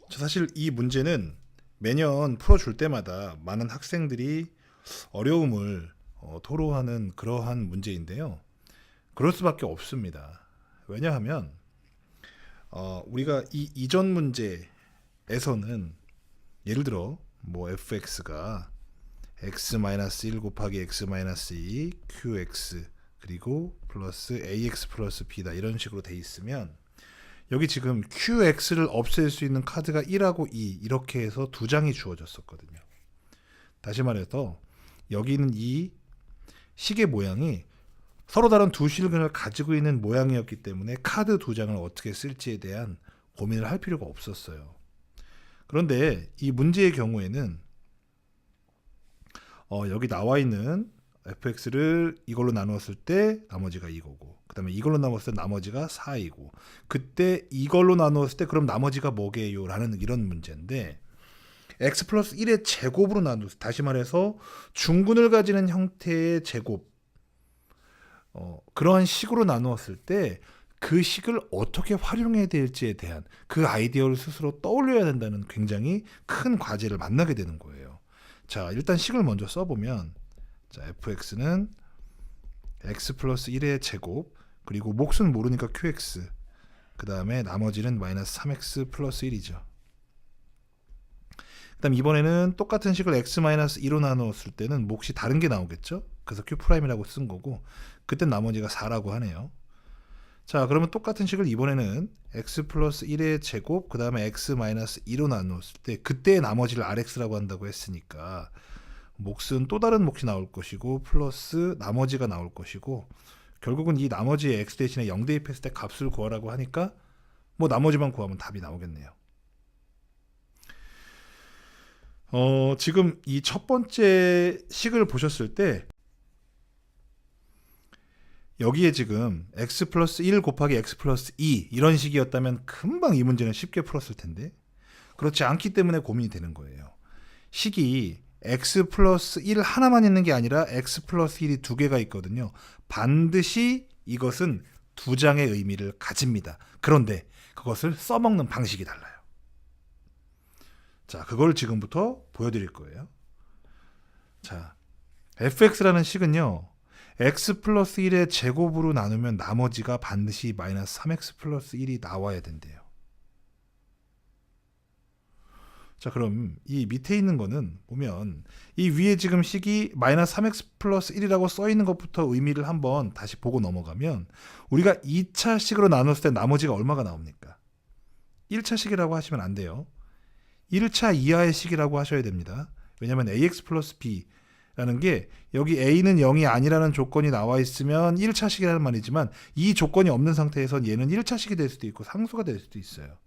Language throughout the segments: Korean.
사실 이 문제는 매년 풀어줄 때마다 많은 학생들이 어려움을 토로하는 그러한 문제인데요. 그럴 수밖에 없습니다. 왜냐하면 우리가 이 이전 문제에서는 예를 들어 뭐 fx가 x-1 곱하기 x-2 qx 그리고 플러스 ax 플러스 b다 이런 식으로 돼 있으면 여기 지금 QX를 없앨 수 있는 카드가 1하고 2 이렇게 해서 두 장이 주어졌었거든요. 다시 말해서 여기 있는 이 시계 모양이 서로 다른 두 실근을 가지고 있는 모양이었기 때문에 카드 두 장을 어떻게 쓸지에 대한 고민을 할 필요가 없었어요. 그런데 이 문제의 경우에는 여기 나와 있는 fx를 이걸로 나누었을 때 나머지가 이거고 그 다음에 이걸로 나누었을 때 나머지가 4이고 그때 이걸로 나누었을 때 그럼 나머지가 뭐게요? 라는 이런 문제인데 x 플러스 1의 제곱으로 나누었을 때 다시 말해서 중근을 가지는 형태의 제곱 그러한 식으로 나누었을 때 그 식을 어떻게 활용해야 될지에 대한 그 아이디어를 스스로 떠올려야 된다는 굉장히 큰 과제를 만나게 되는 거예요. 자, 일단 식을 먼저 써보면 자, fx는 x 플러스 1의 제곱 그리고 몫은 모르니까 qx 그 다음에 나머지는 마이너스 3x 플러스 1이죠. 그 다음 이번에는 똑같은 식을 x-2로 나누었을 때는 몫이 다른 게 나오겠죠. 그래서 q'이라고 쓴 거고 그때 나머지가 4라고 하네요. 자, 그러면 똑같은 식을 이번에는 x 플러스 1의 제곱 그 다음에 x-2로 나누었을 때 그때의 나머지를 rx라고 한다고 했으니까 몫은 또 다른 몫이 나올 것이고 플러스 나머지가 나올 것이고 결국은 이 나머지의 x 대신에 0 대입했을 때 값을 구하라고 하니까 뭐 나머지만 구하면 답이 나오겠네요. 지금 이 첫 번째 식을 보셨을 때 여기에 지금 x 플러스 1 곱하기 x 플러스 2 이런 식이었다면 금방 이 문제는 쉽게 풀었을 텐데 그렇지 않기 때문에 고민이 되는 거예요. 식이 x 플러스 1 하나만 있는 게 아니라 x 플러스 1이 두 개가 있거든요. 반드시 이것은 두 장의 의미를 가집니다. 그런데 그것을 써먹는 방식이 달라요. 자, 그걸 지금부터 보여드릴 거예요. 자, fx라는 식은요. x 플러스 1의 제곱으로 나누면 나머지가 반드시 마이너스 3x 플러스 1이 나와야 된대요. 자, 그럼 이 밑에 있는 거는 보면 이 위에 지금 식이 마이너스 3x 플러스 1이라고 써 있는 것부터 의미를 한번 다시 보고 넘어가면 우리가 2차 식으로 나눴을 때 나머지가 얼마가 나옵니까? 1차 식이라고 하시면 안 돼요. 1차 이하의 식이라고 하셔야 됩니다. 왜냐하면 ax 플러스 b라는 게 여기 a는 0이 아니라는 조건이 나와 있으면 1차 식이라는 말이지만 이 조건이 없는 상태에선 얘는 1차 식이 될 수도 있고 상수가 될 수도 있어요.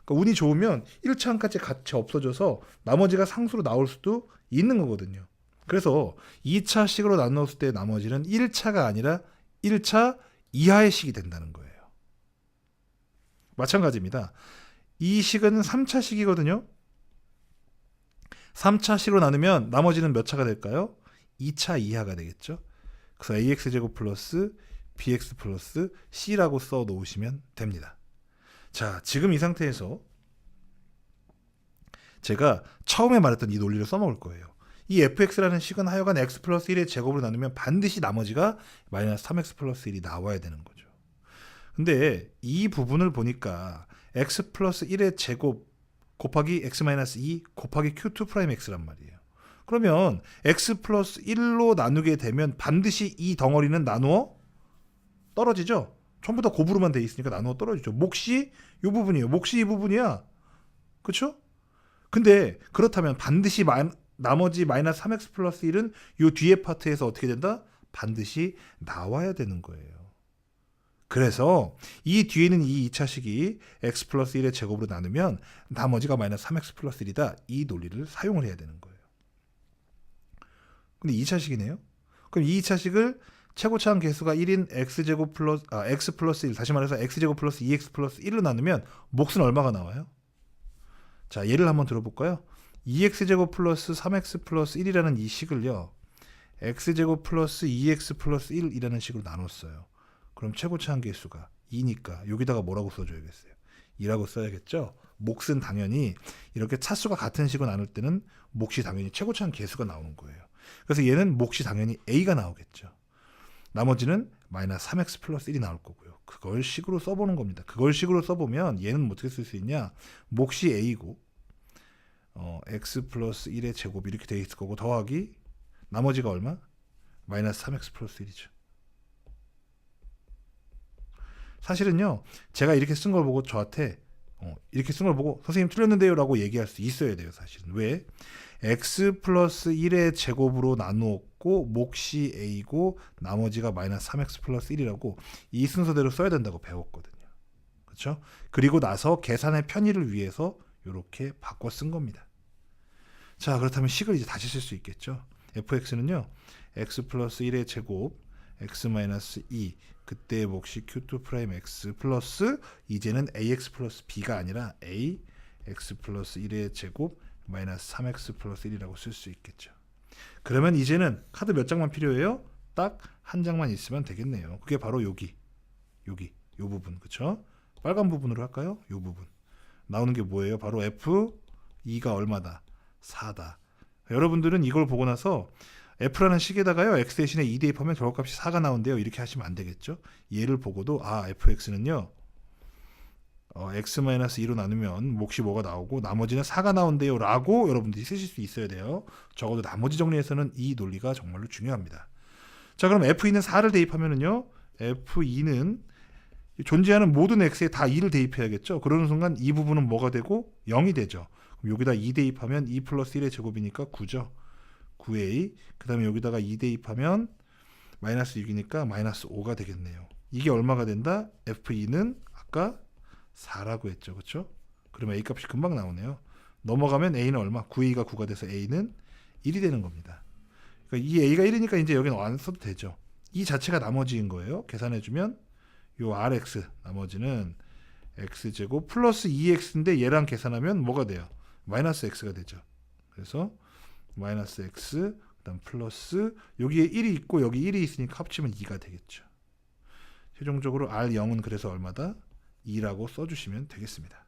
그러니까 운이 좋으면 1차항까지 같이 없어져서 나머지가 상수로 나올 수도 있는 거거든요. 그래서 2차 식으로 나눴을 때 나머지는 1차가 아니라 1차 이하의 식이 된다는 거예요. 마찬가지입니다. 이 식은 3차 식이거든요. 3차 식으로 나누면 나머지는 몇 차가 될까요? 2차 이하가 되겠죠. 그래서 ax제곱 플러스 bx 플러스 c라고 써 놓으시면 됩니다. 자, 지금 이 상태에서 제가 처음에 말했던 이 논리를 써먹을 거예요. 이 fx라는 식은 하여간 x 플러스 1의 제곱으로 나누면 반드시 나머지가 마이너스 3x 플러스 1이 나와야 되는 거죠. 근데 이 부분을 보니까 x 플러스 1의 제곱 곱하기 x-2 곱하기 q2'x란 말이에요. 그러면 x 플러스 1로 나누게 되면 반드시 이 덩어리는 나누어 떨어지죠. 전부 다 곱으로만 돼 있으니까 나누어 떨어지죠. 몫이 이 부분이에요. 몫이 이 부분이야. 그렇죠? 근데 그렇다면 반드시 나머지 마이너스 3x 플러스 1은 이 뒤에 파트에서 어떻게 된다? 반드시 나와야 되는 거예요. 그래서 이 뒤에는 이 2차 식이 x 플러스 1의 제곱으로 나누면 나머지가 마이너스 3x 플러스 1이다. 이 논리를 사용을 해야 되는 거예요. 근데 2차 식이네요. 그럼 이 2차 식을 최고차항 개수가 1인 x제곱 플러스 x 플러스 1 다시 말해서 x제곱 플러스 2x 플러스 1로 나누면 몫은 얼마가 나와요? 자, 예를 한번 들어볼까요? 2x제곱 플러스 3x 플러스 1이라는 이 식을요. x제곱 플러스 2x 플러스 1이라는 식으로 나눴어요. 그럼 최고차항 개수가 2니까 여기다가 뭐라고 써줘야겠어요? 2라고 써야겠죠. 몫은 당연히 이렇게 차수가 같은 식으로 나눌 때는 몫이 당연히 최고차는 개수가 나오는 거예요. 그래서 얘는 몫이 당연히 a가 나오겠죠. 나머지는 마이너스 3x 플러스 1이 나올 거고요. 그걸 식으로 써보는 겁니다. 그걸 식으로 써보면 얘는 어떻게 쓸 수 있냐. 몫이 a고 x 플러스 1의 제곱 이렇게 돼 있을 거고 더하기 나머지가 얼마? 마이너스 3x 플러스 1이죠. 사실은요. 제가 이렇게 쓴 걸 보고 저한테 이렇게 쓴 걸 보고 선생님 틀렸는데요 라고 얘기할 수 있어야 돼요. 사실은. 왜? x 플러스 1의 제곱으로 나누었고 몫이 a고 나머지가 마이너스 3x 플러스 1이라고 이 순서대로 써야 된다고 배웠거든요. 그렇죠? 그리고 나서 계산의 편의를 위해서 이렇게 바꿔 쓴 겁니다. 자, 그렇다면 식을 이제 다시 쓸 수 있겠죠. fx는요. x 플러스 1의 제곱 x 마이너스 2 그때의 몫이 q2 프라임 x 플러스 이제는 ax 플러스 b가 아니라 a x 플러스 1의 제곱 마이너스 3x 플러스 1이라고 쓸 수 있겠죠. 그러면 이제는 카드 몇 장만 필요해요? 딱 한 장만 있으면 되겠네요. 그게 바로 여기 요 부분. 그쵸? 빨간 부분으로 할까요? 요 부분. 나오는 게 뭐예요? 바로 f2가 얼마다? 4다. 여러분들은 이걸 보고 나서 f라는 식에다가요 x 대신에 2 대입하면 결과값이 4가 나온대요. 이렇게 하시면 안 되겠죠. 얘를 보고도 fx는요 x-2로 나누면 몫이 뭐가 나오고 나머지는 4가 나온대요 라고 여러분들이 쓰실 수 있어야 돼요. 적어도 나머지 정리에서는 이 논리가 정말로 중요합니다. 자, 그럼 f2는 4를 대입하면은요 f2는 존재하는 모든 x에 다 2를 대입해야겠죠. 그러는 순간 이 부분은 뭐가 되고 0이 되죠. 그럼 여기다 2 대입하면 2 플러스 1의 제곱이니까 9죠. 9a. 그 다음에 여기다가 2 대입하면 마이너스 6이니까 마이너스 5가 되겠네요. 이게 얼마가 된다? f2는 아까 4라고 했죠. 그렇죠? 그러면 a 값이 금방 나오네요. 넘어가면 a는 얼마? 9a가 9가 돼서 a는 1이 되는 겁니다. 그러니까 이 a가 1이니까 이제 여기는 안 써도 되죠. 이 자체가 나머지인 거예요. 계산해주면 요 rx 나머지는 x제곱 플러스 2x인데 얘랑 계산하면 뭐가 돼요? 마이너스 x가 되죠. 그래서 마이너스 x 그다음 플러스 여기에 1이 있고 여기 1이 있으니까 합치면 2가 되겠죠. 최종적으로 R0은 그래서 얼마다? 2라고 써주시면 되겠습니다.